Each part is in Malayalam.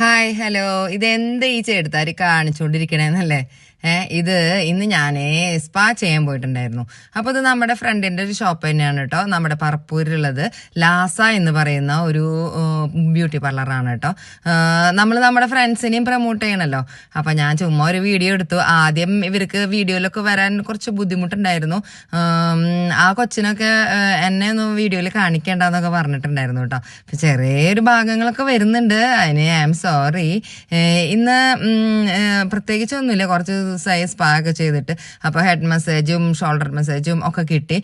ഹായ് ഹലോ ഇതെന്ത് ഈ ചെടുത്താരി കാണിച്ചുകൊണ്ടിരിക്കണേന്നല്ലേ? ഇത് ഇന്ന് ഞാനേ സ്പാ ചെയ്യാൻ പോയിട്ടുണ്ടായിരുന്നു. അപ്പോൾ ഇത് നമ്മുടെ ഫ്രണ്ടിന്റെ ഒരു ഷോപ്പ് തന്നെയാണ് കേട്ടോ. നമ്മുടെ പറപ്പൂരിലുള്ളത് ലാസ എന്ന് പറയുന്ന ഒരു ബ്യൂട്ടി പാർലറാണ് കേട്ടോ. നമ്മൾ നമ്മുടെ ഫ്രണ്ട്സിനെയും പ്രൊമോട്ട് ചെയ്യണല്ലോ. അപ്പം ഞാൻ ചുമ്മാ ഒരു വീഡിയോ എടുത്തു. ആദ്യം ഇവർക്ക് വീഡിയോയിലൊക്കെ വരാൻ കുറച്ച് ബുദ്ധിമുട്ടുണ്ടായിരുന്നു. ആ കൊച്ചിനൊക്കെ എന്നെ ഒന്ന് വീഡിയോയിൽ കാണിക്കേണ്ടെന്നൊക്കെ പറഞ്ഞിട്ടുണ്ടായിരുന്നു കേട്ടോ. അപ്പം ചെറിയൊരു ഭാഗങ്ങളൊക്കെ വരുന്നുണ്ട്. അതിന് ഐ ആം സോറി. ഇന്ന് പ്രത്യേകിച്ചൊന്നുമില്ല, കുറച്ച് ദിവസമായി സ്പാ ഒക്കെ ചെയ്തിട്ട്. അപ്പോൾ ഹെഡ് മസാജും ഷോൾഡർ മസാജും ഒക്കെ കിട്ടി.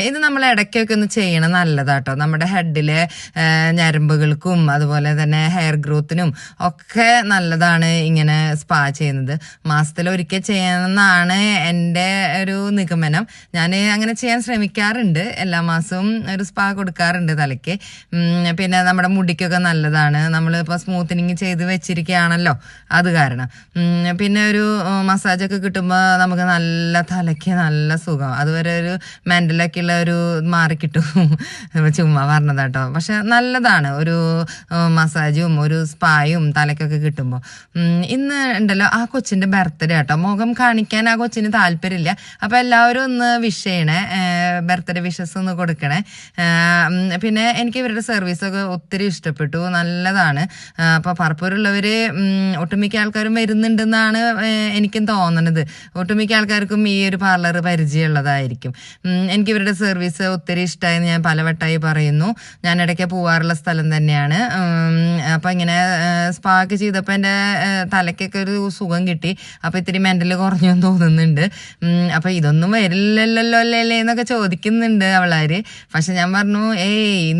ഇത് നമ്മൾ ഇടയ്ക്കൊക്കെ ഒന്ന് ചെയ്യണം, നല്ലതാട്ടോ. നമ്മുടെ ഹെഡിലെ ഞരമ്പുകൾക്കും അതുപോലെ തന്നെ ഹെയർ ഗ്രോത്തിനും ഒക്കെ നല്ലതാണ് ഇങ്ങനെ സ്പാ ചെയ്യുന്നത്. മാസത്തിൽ ഒരിക്കൽ ചെയ്യണമെന്നാണ് എൻ്റെ ഒരു നിഗമനം. ഞാൻ അങ്ങനെ ചെയ്യാൻ ശ്രമിക്കാറുണ്ട്. എല്ലാ മാസവും ഒരു സ്പാ കൊടുക്കാറുണ്ട് തലയ്ക്ക്. പിന്നെ നമ്മുടെ മുടിക്കൊക്കെ നല്ലതാണ്. നമ്മളിപ്പോൾ സ്മൂത്തനിങ് ചെയ്ത് വെച്ചിരിക്കുകയാണല്ലോ, അത് കാരണം. പിന്നെ ഒരു മസാജൊക്കെ കിട്ടുമ്പോൾ നമുക്ക് നല്ല തലയ്ക്ക് നല്ല സുഖം. അതുവരെ ഒരു മെൻ്റലൊക്കെ ഉള്ള ഒരു മാറിക്കിട്ടും. ചുമ്മാ പറഞ്ഞതാട്ടോ. പക്ഷെ നല്ലതാണ് ഒരു മസാജും ഒരു സ്പായും തലയ്ക്കൊക്കെ കിട്ടുമ്പോൾ. ഇന്ന് ഉണ്ടല്ലോ ആ കൊച്ചിൻ്റെ ബർത്ത്ഡേ ആട്ടോ. മുഖം കാണിക്കാൻ ആ കൊച്ചിന് താല്പര്യമില്ല. അപ്പോൾ എല്ലാവരും ഒന്ന് വിഷ് ചെയ്യണേ, ബർത്ത്ഡേ വിഷസ് ഒന്ന് കൊടുക്കണേ. പിന്നെ എനിക്ക് ഇവരുടെ സർവീസൊക്കെ ഒത്തിരി ഇഷ്ടപ്പെട്ടു, നല്ലതാണ്. അപ്പോൾ പറപ്പൂരുള്ളവർ ഒട്ടുമിക്ക ആൾക്കാരും വരുന്നുണ്ടെന്നാണ് എനിക്കും തോന്നണത്. ഒട്ടുമിക്ക ആൾക്കാർക്കും ഈ ഒരു പാർലർ പരിചയമുള്ളതായിരിക്കും. എനിക്ക് ഇവരുടെ സർവീസ് ഒത്തിരി ഇഷ്ടമായെന്ന് ഞാൻ പലവട്ടമായി പറയുന്നു. ഞാൻ ഇടയ്ക്ക് പോവാറുള്ള സ്ഥലം തന്നെയാണ്. അപ്പം ഇങ്ങനെ സ്പാ ഒക്കെ ചെയ്തപ്പോൾ എൻ്റെ തലയ്ക്കൊക്കെ ഒരു സുഖം കിട്ടി. അപ്പം ഇത്തിരി മെൻ്റൽ കുറഞ്ഞു തോന്നുന്നുണ്ട്. അപ്പം ഇതൊന്നും വരില്ലല്ലോ അല്ലേ എന്നൊക്കെ ചോദിക്കുന്നുണ്ട് അവളാർ. പക്ഷെ ഞാൻ പറഞ്ഞു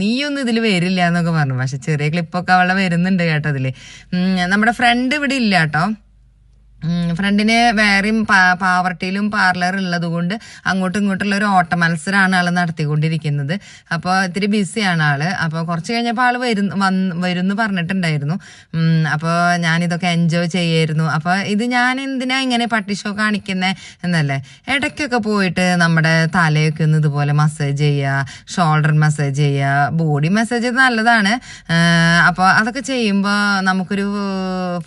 നീയൊന്നും ഇതിൽ വരില്ല എന്നൊക്കെ പറഞ്ഞു. പക്ഷെ ചെറിയ ക്ലിപ്പൊക്കെ അവളെ വരുന്നുണ്ട് കേട്ടതിൽ. നമ്മുടെ ഫ്രണ്ട് ഇവിടെ ഇല്ല കേട്ടോ. ഫ്രണ്ടിന് വേറെയും പാവർട്ടിയിലും പാർലർ ഉള്ളത് കൊണ്ട് അങ്ങോട്ടും ഇങ്ങോട്ടുള്ള ഒരു ഓട്ട മത്സരമാണ് ആൾ നടത്തിക്കൊണ്ടിരിക്കുന്നത്. അപ്പോൾ ഇത്തിരി ബിസിയാണ് ആള്. അപ്പോൾ കുറച്ച് കഴിഞ്ഞപ്പോൾ ആൾ വരുന്നു പറഞ്ഞിട്ടുണ്ടായിരുന്നു. അപ്പോൾ ഞാനിതൊക്കെ എൻജോയ് ചെയ്യായിരുന്നു. അപ്പോൾ ഇത് ഞാൻ എന്തിനാ ഇങ്ങനെ പട്ടി ഷോ കാണിക്കുന്നത് എന്നല്ലേ, ഇടയ്ക്കൊക്കെ പോയിട്ട് നമ്മുടെ തലയൊക്കെ ഒന്ന് ഇതുപോലെ മസാജ് ചെയ്യുക, ഷോൾഡർ മസാജ് ചെയ്യുക, ബോഡി മസാജ് നല്ലതാണ്. അപ്പോൾ അതൊക്കെ ചെയ്യുമ്പോൾ നമുക്കൊരു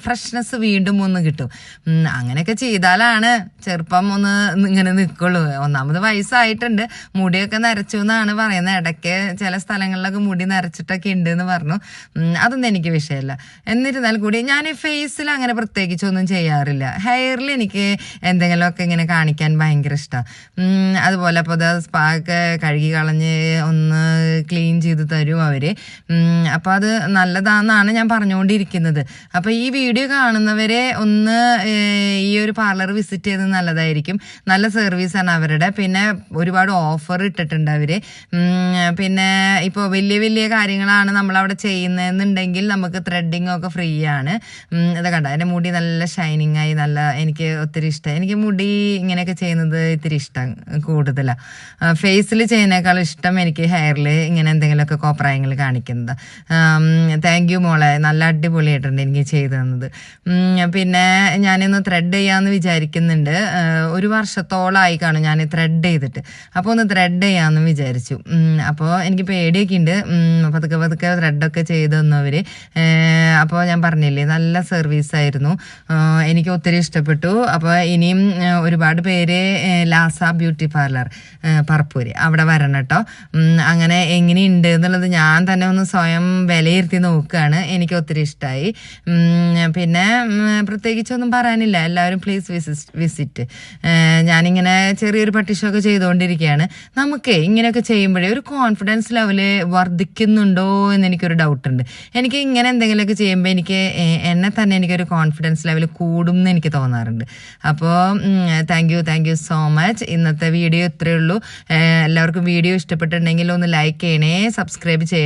ഫ്രഷ്നെസ് വീണ്ടും ഒന്ന് കിട്ടും. അങ്ങനെയൊക്കെ ചെയ്താലാണ് ചെറുപ്പം ഒന്ന് ഇങ്ങനെ നിൽക്കുള്ളൂ. ഒന്നാമത് വയസ്സായിട്ടുണ്ട്, മുടിയൊക്കെ നരച്ചു എന്നാണ് പറയുന്നത്. ഇടയ്ക്ക് ചില സ്ഥലങ്ങളിലൊക്കെ മുടി നരച്ചിട്ടൊക്കെ ഉണ്ട് എന്ന് പറഞ്ഞു. അതൊന്നും എനിക്ക് വിഷയമല്ല. എന്നിരുന്നാൽ കൂടി ഞാൻ ഫേസിൽ അങ്ങനെ പ്രത്യേകിച്ചൊന്നും ചെയ്യാറില്ല. ഹെയറിൽ എനിക്ക് എന്തെങ്കിലുമൊക്കെ ഇങ്ങനെ കാണിക്കാൻ ഭയങ്കര ഇഷ്ടമാണ്. അതുപോലെ അപ്പോൾ അത് സ്പാ ഒക്കെ കഴുകി കളഞ്ഞ് ഒന്ന് ക്ലീൻ ചെയ്ത് തരും അവർ. അപ്പോൾ അത് നല്ലതാണെന്നാണ് ഞാൻ പറഞ്ഞുകൊണ്ടിരിക്കുന്നത്. അപ്പോൾ ഈ വീഡിയോ കാണുന്നവരെ ഒന്ന് ഈ ഒരു പാർലർ വിസിറ്റ് ചെയ്ത് നല്ലതായിരിക്കും. നല്ല സർവീസാണ് അവരുടെ. പിന്നെ ഒരുപാട് ഓഫർ ഇട്ടിട്ടുണ്ട് അവർ. പിന്നെ ഇപ്പോൾ വലിയ വലിയ കാര്യങ്ങളാണ് നമ്മളവിടെ ചെയ്യുന്നതെന്നുണ്ടെങ്കിൽ നമുക്ക് ത്രെഡിങ് ഒക്കെ ഫ്രീ ആണ്. ഇതൊക്കെ കണ്ട എൻ്റെ മുടി നല്ല ഷൈനിങ് ആയി, നല്ല എനിക്ക് ഒത്തിരി ഇഷ്ടമായി. എനിക്ക് മുടി ഇങ്ങനെയൊക്കെ ചെയ്യുന്നത് ഇത്തിരി ഇഷ്ടം കൂടുതലാണ്. ഫേസിൽ ചെയ്യുന്നതിനേക്കാളും ഇഷ്ടം എനിക്ക് ഹെയറിൽ ഇങ്ങനെ എന്തെങ്കിലുമൊക്കെ കോപ്രായങ്ങൾ കാണിക്കുന്നത്. താങ്ക് യു മോളെ, നല്ല അടിപൊളിയായിട്ടുണ്ട് എനിക്ക് ചെയ്തു തന്നത്. പിന്നെ ഞാനിന്ന് ത്രെഡ് ചെയ്യാമെന്ന് വിചാരിക്കുന്നുണ്ട്. ഒരു വർഷത്തോളമായി കാണും ഞാൻ ത്രെഡ് ചെയ്തിട്ട്. അപ്പോൾ ഒന്ന് ത്രെഡ് ചെയ്യാമെന്ന് വിചാരിച്ചു. അപ്പോൾ എനിക്ക് പേടിയൊക്കെ ഉണ്ട്. പതുക്കെ പതുക്കെ ത്രെഡൊക്കെ ചെയ്ത് തന്നവർ. അപ്പോൾ ഞാൻ പറഞ്ഞില്ലേ, നല്ല സർവീസായിരുന്നു, എനിക്ക് ഒത്തിരി ഇഷ്ടപ്പെട്ടു. അപ്പോൾ ഇനിയും ഒരുപാട് പേര് ലാസ ബ്യൂട്ടി പാർലർ പറപ്പൂര് അവിടെ വരണം കേട്ടോ. അങ്ങനെ എങ്ങനെയുണ്ട് എന്നുള്ളത് ഞാൻ തന്നെ ഒന്ന് സ്വയം വിലയിരുത്തി നോക്കുകയാണ്. എനിക്ക് ഒത്തിരി ഇഷ്ടമായി. പിന്നെ പ്രത്യേകിച്ചൊന്നും പറയാനില്ല. എല്ലാവരും പ്ലീസ് വിസിറ്റ്. ഞാനിങ്ങനെ ചെറിയൊരു പട്ടിഷോ ഒക്കെ ചെയ്തുകൊണ്ടിരിക്കുകയാണ്. നമുക്ക് ഇങ്ങനെയൊക്കെ ചെയ്യുമ്പോഴേ ഒരു കോൺഫിഡൻസ് ലെവല് വർദ്ധിക്കുന്നുണ്ടോ എന്ന് എനിക്കൊരു ഡൗട്ടുണ്ട്. എനിക്ക് ഇങ്ങനെ എന്തെങ്കിലുമൊക്കെ ചെയ്യുമ്പോൾ എനിക്ക് എന്നെ തന്നെ എനിക്കൊരു കോൺഫിഡൻസ് ലെവൽ കൂടും എന്ന് എനിക്ക് തോന്നാറുണ്ട്. അപ്പോൾ താങ്ക് യു സോ മച്ച്. ഇന്നത്തെ വീഡിയോ ഇത്രയേ ഉള്ളൂ. എല്ലാവർക്കും വീഡിയോ ഇഷ്ടപ്പെട്ടിട്ടുണ്ടെങ്കിൽ ഒന്ന് ലൈക്ക് ചെയ്യണേ, സബ്സ്ക്രൈബ് ചെയ്യണേ.